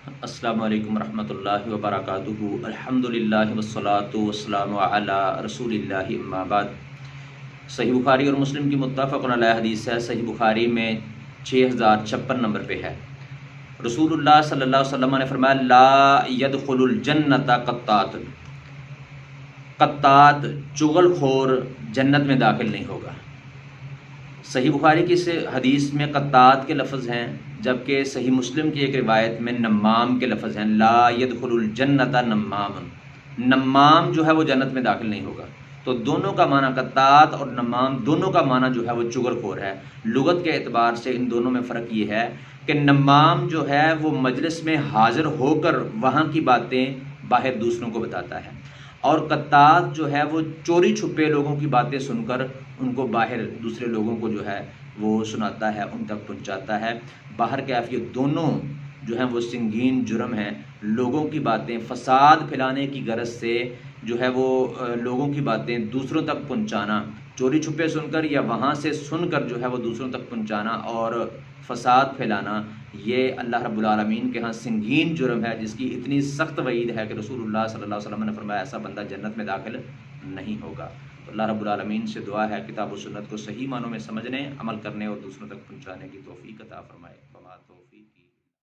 السلام علیکم ورحمۃ اللہ وبرکاتہ۔ الحمدللہ والصلاۃ والسلام علی رسول اللہ، اما بعد۔ صحیح بخاری اور مسلم کی متفق علیہ حدیث ہے۔ صحیح بخاری میں 6056 نمبر پہ ہے۔ رسول اللہ صلی اللہ علیہ وسلم نے فرمایا لا يدخل الجنت قطات، قطات چغل خور جنت میں داخل نہیں ہوگا۔ صحیح بخاری کی اس حدیث میں قطات کے لفظ ہیں، جبکہ صحیح مسلم کی ایک روایت میں نمام کے لفظ ہیں، لا يدخل الجنت نمام، نمام جو ہے وہ جنت میں داخل نہیں ہوگا۔ تو دونوں کا معنی، قطات اور نمام دونوں کا معنی جو ہے وہ چغل خور ہے۔ لغت کے اعتبار سے ان دونوں میں فرق یہ ہے کہ نمام جو ہے وہ مجلس میں حاضر ہو کر وہاں کی باتیں باہر دوسروں کو بتاتا ہے، اور قطات جو ہے وہ چوری چھپے لوگوں کی باتیں سن کر ان کو باہر دوسرے لوگوں کو جو ہے وہ سناتا ہے، ان تک پہنچاتا ہے۔ باہر کیف یہ دونوں جو ہیں وہ سنگین جرم ہیں۔ لوگوں کی باتیں فساد پھیلانے کی غرض سے جو ہے وہ لوگوں کی باتیں دوسروں تک پہنچانا، چوری چھپے سن کر یا وہاں سے سن کر جو ہے وہ دوسروں تک پہنچانا اور فساد پھیلانا، یہ اللہ رب العالمین کے ہاں سنگین جرم ہے، جس کی اتنی سخت وعید ہے کہ رسول اللہ صلی اللہ علیہ وسلم نے فرمایا ایسا بندہ جنت میں داخل نہیں ہوگا۔ تو اللہ رب العالمین سے دعا ہے کتاب و سنت کو صحیح معنوں میں سمجھنے، عمل کرنے اور دوسروں تک پہنچانے کی توفیق عطا فرمائے۔